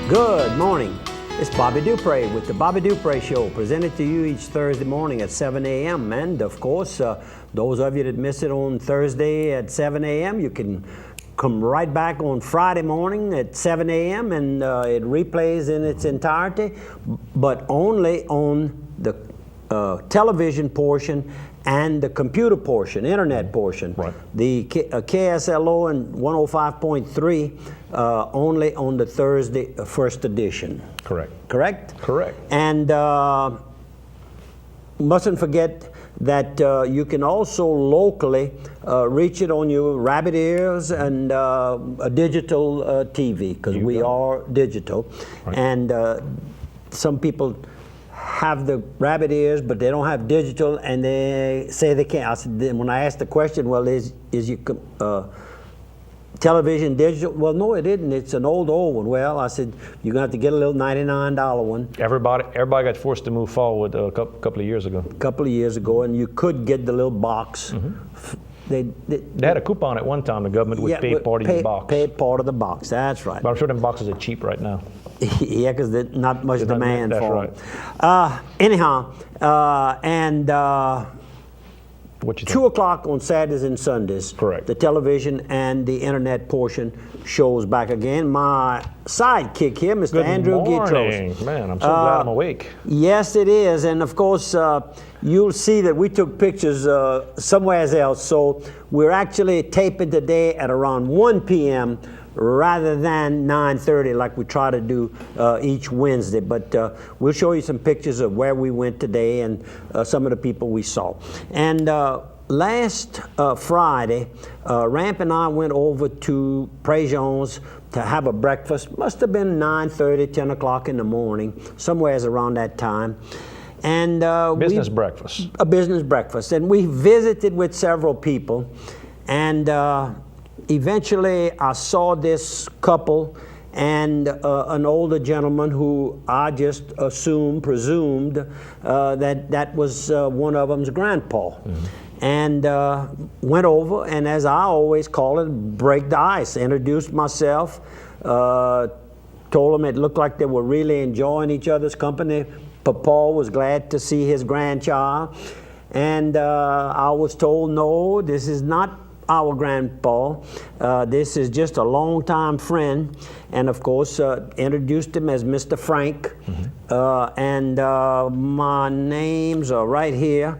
Good morning. It's Bobby Dupre with the Bobby Dupre Show, presented to you each Thursday morning at 7 a.m. And of course, those of you that miss it on Thursday at 7 a.m., you can come right back on Friday morning at 7 a.m. and it replays in its entirety, but only on the television portion and the computer portion, internet portion. Right. The KSLO and 105.3 only on the Thursday first edition. Correct. Correct? Correct. And mustn't forget that you can also locally reach it on your rabbit ears and a digital TV, because we are digital. Right. And some people have the rabbit ears, but they don't have digital, and they say they can't. I said, when I asked the question, well, is your television digital? Well, no, it isn't. It's an old one. Well, I said, you're gonna have to get a little $99 one. Everybody got forced to move forward a couple of years ago. A couple of years ago, and you could get the little box. They had a coupon at one time. The government would pay part of the box. Pay part of the box. That's right. But I'm sure them boxes are cheap right now. Yeah, because there's not much demand that's for right. them. Anyhow, and What you 2 think? o'clock on Saturdays and Sundays. Correct. The television and the internet portion shows back again. My sidekick here, Mr. Andrew morning. Gitros. Man, I'm so glad I'm awake. Yes, it is, and of course, you'll see that we took pictures somewhere else. So we're actually taping today at around 1 p.m. rather than 9:30 like we try to do each Wednesday. But we'll show you some pictures of where we went today and some of the people we saw. And last Friday, Ramp and I went over to Prejean's to have a breakfast. Must have been 9:30, 10 o'clock in the morning, somewhere around that time. And Business breakfast. A business breakfast. And we visited with several people. And eventually I saw this couple and an older gentleman who I just presumed that was one of them's grandpa. And went over, and as I always call it, break the ice. Introduced myself, told them it looked like they were really enjoying each other's company. Papa was glad to see his grandchild. And I was told, no, this is not our grandpa. This is just a longtime friend. And of course, introduced him as Mr. Frank. And my names are right here.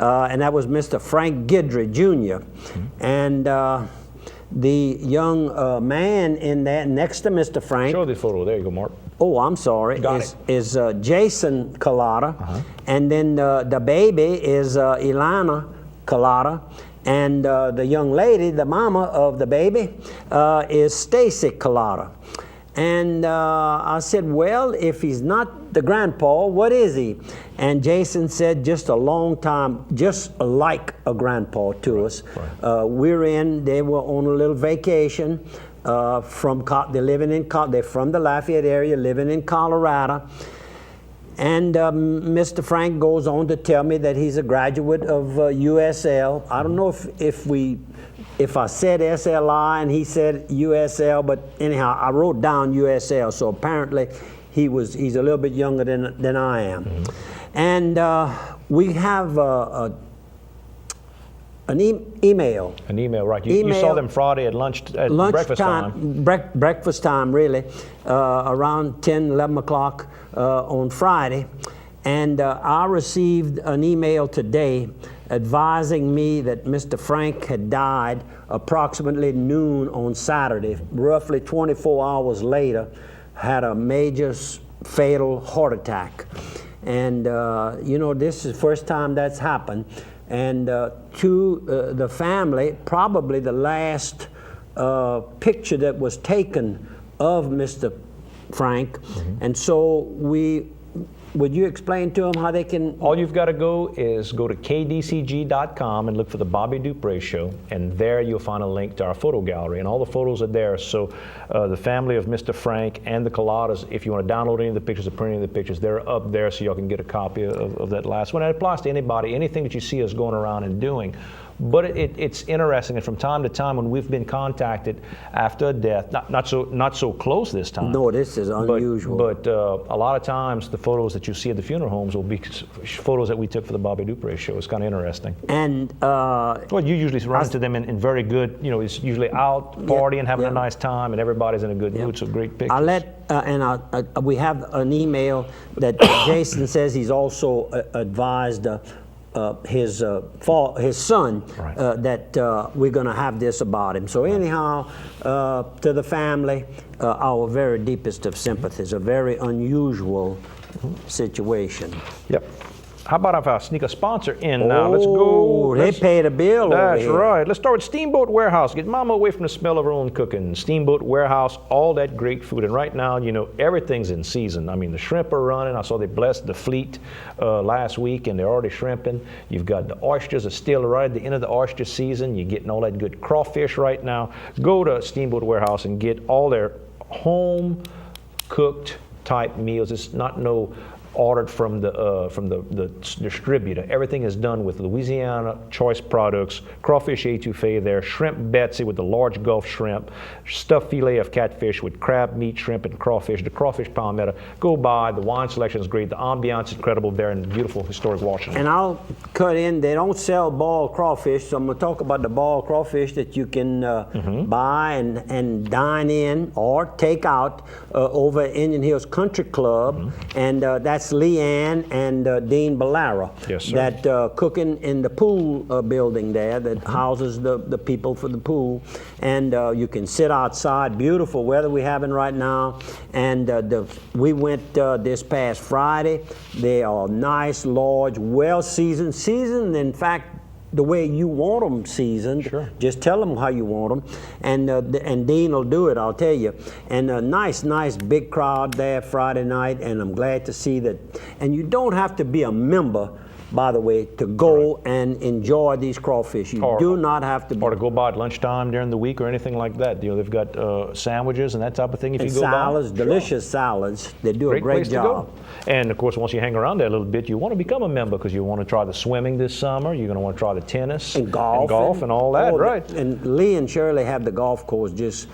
And that was Mr. Frank Guidry, Jr. And the young man in there next to Mr. Frank. Show the photo. There you go, Mark. Oh, I'm sorry. Is Jason Collada. And then the baby is Ilana Collada. And the young lady, the mama of the baby, is Stacy Collada. And I said, well, if he's not the grandpa, what is he? And Jason said, just a long time, just like a grandpa to us. Right. They were on a little vacation they're from the Lafayette area, living in Colorado. And Mr. Frank goes on to tell me that he's a graduate of USL. I don't know if I said SLI and he said USL, but anyhow, I wrote down USL. So apparently he's a little bit younger than I am. And we have an email. An email, right. You saw them Friday at breakfast time. Breakfast time, really, around 10, 11 o'clock on Friday. And I received an email today advising me that Mr. Frank had died approximately noon on Saturday. Roughly 24 hours later, had a major fatal heart attack. And, this is the first time that's happened. And to the family, probably the last picture that was taken of Mr. Frank. And so would you explain to them how they can? All you've got to go is go to kdcg.com and look for the Bobby Dupre Show, and there you'll find a link to our photo gallery, and all the photos are there. So the family of Mr. Frank and the Colladas, if you want to download any of the pictures or print any of the pictures, they're up there so y'all can get a copy of that last one. And it applies to anybody, anything that you see us going around and doing. But it's interesting, and from time to time when we've been contacted after a death, not so close this time. No, this is unusual. But a lot of times the photos that you see at the funeral homes will be photos that we took for the Bobby Dupre show. It's kind of interesting. And well, you usually run into them in very good, it's usually out partying, having a nice time, and everybody's in a good mood. So great pictures. I'll let we have an email that Jason says he's also advised his son that we're going to have this about him. So anyhow, to the family, our very deepest of sympathies. A very unusual situation. Yep. How about if I sneak a sponsor in now? Let's go. They paid a bill. That's right. Let's start with Steamboat Warehouse. Get mama away from the smell of her own cooking. Steamboat Warehouse, all that great food. And right now, everything's in season. I mean, the shrimp are running. I saw they blessed the fleet last week, and they're already shrimping. You've got the oysters are still right at the end of the oyster season. You're getting all that good crawfish right now. Go to Steamboat Warehouse and get all their home cooked type meals. It's not ordered from the distributor. Everything is done with Louisiana choice products, crawfish etouffee there, shrimp Betsy with the large Gulf shrimp, stuffed filet of catfish with crab meat, shrimp, and crawfish, the crawfish palmetto. Go by, the wine selection is great, the ambiance is incredible there in beautiful historic Washington. And I'll cut in, they don't sell boiled crawfish, so I'm going to talk about the boiled crawfish that you can buy and dine in or take out over at Indian Hills Country Club, and that's Leanne and Dean Ballara. Yes, sir. That cooking in the pool building there that houses the people for the pool. And you can sit outside, beautiful weather we're having right now. And we went this past Friday. They are nice, large, well-seasoned. Seasoned, in fact, the way you want them seasoned. Sure. Just tell them how you want them, and Dean will do it, I'll tell you. And a nice big crowd there Friday night, and I'm glad to see that. And you don't have to be a member, by the way, to go and enjoy these crawfish. You do not have to be. Or to go by at lunchtime during the week or anything like that. They've got sandwiches and that type of thing if you go salads, by. delicious salads. They do a great job. And of course, once you hang around there a little bit, you want to become a member because you want to try the swimming this summer. You're going to want to try the tennis and golf and all that, right? And Lee and Shirley have the golf course. It's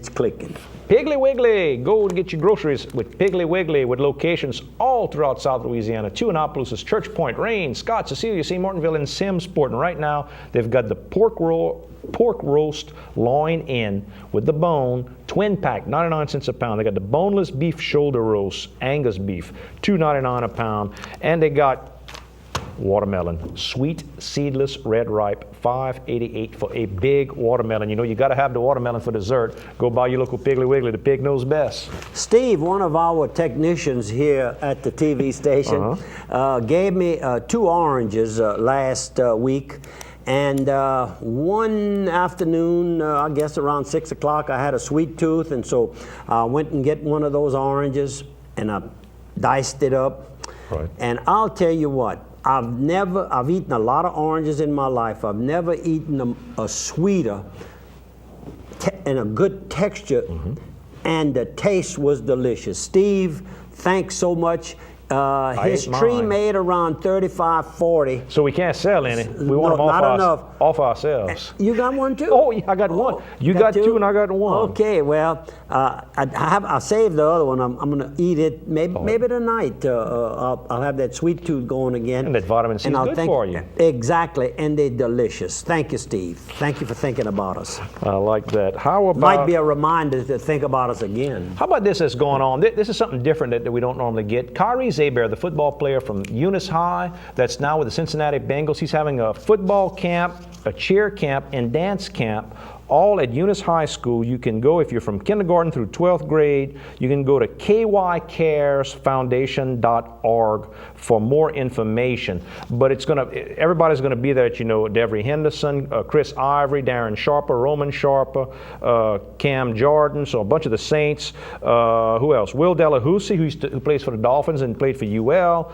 clicking. Piggly Wiggly, go and get your groceries with Piggly Wiggly with locations all throughout South Louisiana. 2 in Opelousas, Church Point, Rayne, Scott, Cecilia, St. Martinville, and Simmsport. And right now, they've got the pork roast loin in with the bone, twin pack, 99 cents a pound. They got the boneless beef shoulder roast, Angus beef, $2.99 a pound. And they got watermelon, sweet, seedless, red ripe, $5.88 for a big watermelon. You got to have the watermelon for dessert. Go buy your local Piggly Wiggly. The pig knows best. Steve, one of our technicians here at the TV station, gave me 2 oranges last week. And one afternoon, I guess around 6 o'clock, I had a sweet tooth, and so I went and get one of those oranges, and I diced it up. Right. And I'll tell you what, I've eaten a lot of oranges in my life. I've never eaten a sweeter and a good texture, and the taste was delicious. Steve, thanks so much. His tree made around 35, 40. So we can't sell any. We want them off ourselves. You got one too? Oh, yeah, I got one. You got 2 and I got 1. Okay, well, I saved the other one. I'm going to eat it maybe tonight. I'll have that sweet tooth going again. And that vitamin C is good for you. Exactly, and they're delicious. Thank you, Steve. Thank you for thinking about us. I like that. How about... Might be a reminder to think about us again. How about this that's going on? This is something different that we don't normally get. Kyrie Zaber, the football player from Eunice High, that's now with the Cincinnati Bengals. He's having a football camp, a cheer camp, and dance camp, all at Eunice High School. You can go, if you're from kindergarten through 12th grade, you can go to kycaresfoundation.org for more information. But everybody's gonna be there. Devery Henderson, Chris Ivory, Darren Sharper, Roman Sharper, Cam Jordan, so a bunch of the Saints. Who else? Will Delahousie, who plays for the Dolphins and played for UL.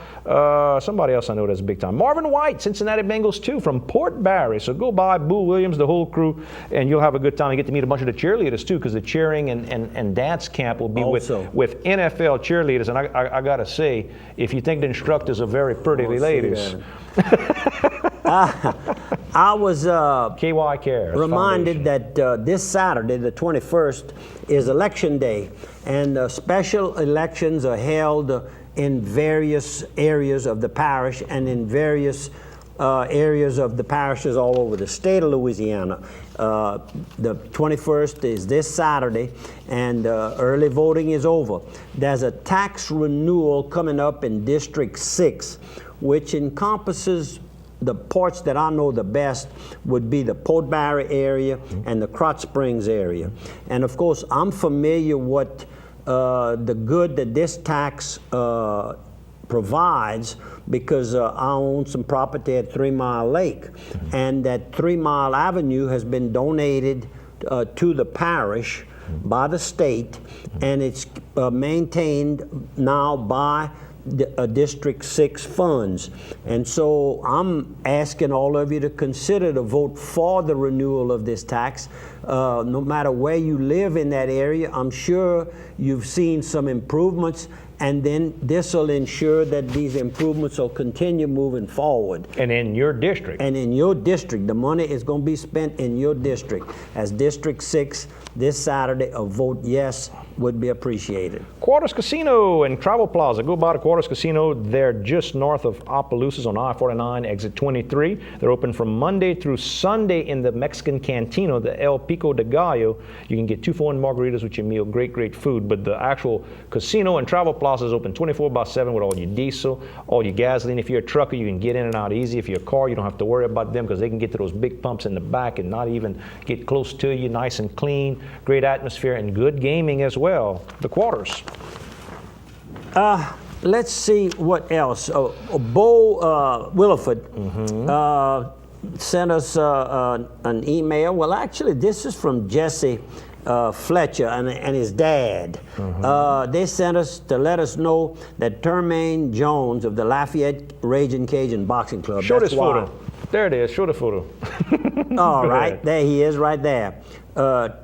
Somebody else I know that's big time. Marvin White, Cincinnati Bengals too, from Port Barry. So go by, Boo Williams, the whole crew, and you'll have a good time. You get to meet a bunch of the cheerleaders too, because the cheering and dance camp will be with NFL cheerleaders. And I gotta say, if you think the instructors are very pretty ladies. I was KY Cares reminded Foundation. that this Saturday, the 21st, is Election Day, and special elections are held in various areas of the parish and in various areas of the parishes all over the state of Louisiana. The 21st is this Saturday, and early voting is over. There's a tax renewal coming up in District 6, which encompasses the parts that I know the best would be the Port Barre area and the Krotz Springs area. And of course, I'm familiar with the good that this tax provides, because I own some property at 3 Mile Lake, and that 3 Mile Avenue has been donated to the parish by the state, and it's maintained now by District 6 funds. And so I'm asking all of you to consider to vote for the renewal of this tax. No matter where you live in that area, I'm sure you've seen some improvements, and then this will ensure that these improvements will continue moving forward. And in your district. And in your district, the money is going to be spent in your district. As District 6, this Saturday, a vote yes would be appreciated. Quarters Casino and Travel Plaza. Go by the Quarters Casino. They're just north of Opelousas on I-49, exit 23. They're open from Monday through Sunday in the Mexican Cantina, the El Pico de Gallo. You can get 2-for-1 margaritas with your meal. Great, great food. But the actual casino and Travel Plaza is open 24/7 with all your diesel, all your gasoline. If you're a trucker, you can get in and out easy. If you're a car, you don't have to worry about them, because they can get to those big pumps in the back and not even get close to you. Nice and clean, great atmosphere, and good gaming as well. The Quarters. Let's see what else. Bo Williford sent us an email. Well, actually, this is from Jesse Fletcher and his dad. They sent us to let us know that Termaine Jones of the Lafayette Raging Cajun Boxing Club. Show this photo. There it is. Show the photo. All right, there he is right there.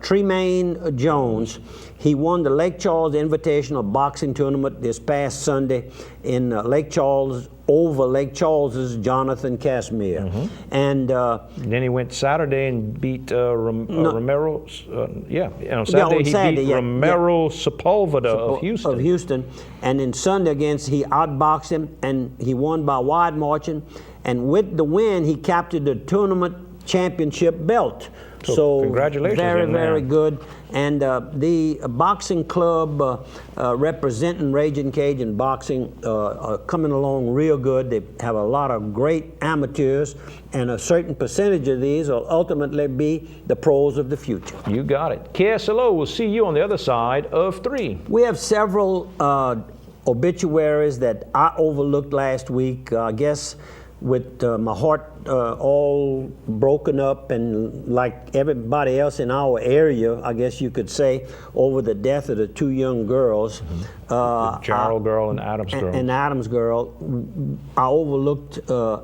Tremaine Jones. He won the Lake Charles Invitational Boxing Tournament this past Sunday in Lake Charles, over Lake Charles's Jonathan Casimir. And then he went Saturday and beat Romero. On Saturday he beat Romero Sepulveda of Houston. Of Houston. And then Sunday against, he outboxed him, and he won by wide margin. And with the win, he captured the tournament championship belt. So congratulations, very, young man. very good. And the boxing club representing Raging Cajun Boxing are coming along real good. They have a lot of great amateurs, and a certain percentage of these will ultimately be the pros of the future. You got it. KSLO, we'll see you on the other side of 3. We have several obituaries that I overlooked last week. I guess with my heart all broken up, and like everybody else in our area, I guess you could say, over the death of the 2 young girls. The Jarrell girl and Adams girl. And Adams girl. I overlooked,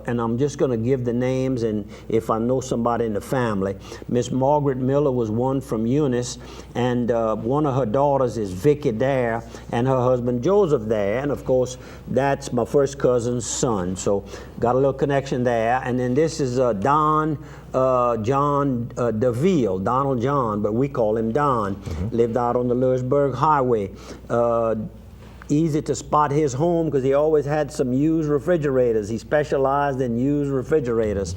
and I'm just going to give the names, and if I know somebody in the family. Miss Margaret Miller was one from Eunice, and one of her daughters is Vicky Dare, and her husband Joseph Dare, and of course that's my first cousin's son, so got a little connection there. And then this is Don John DeVille, Donald John, but we call him Don. Lived out on the Lewisburg Highway. Easy to spot his home because he always had some used refrigerators. He specialized in used refrigerators,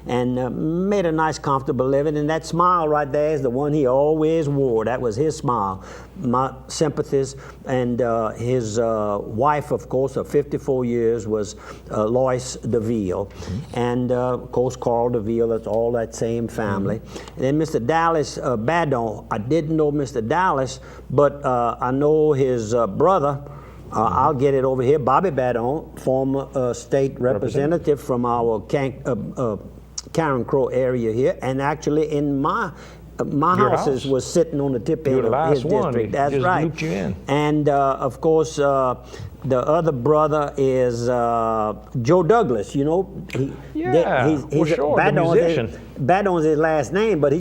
and made a nice, comfortable living. And that smile right there is the one he always wore. That was his smile. My sympathies. And his wife, of course, of 54 years, was Lois DeVille. And of course, Carl DeVille. That's all that same family. And then Mr. Dallas Badon. I didn't know Mr. Dallas, but I know his brother. I'll get it over here. Bobby Badon, former state representative from our Karen Crow area here, and actually in my house was sitting on the tip end of his district. That's right. Looped you in. And of course, the other brother is Joe Douglas. You know, for sure, the musician. Badon's his last name, but he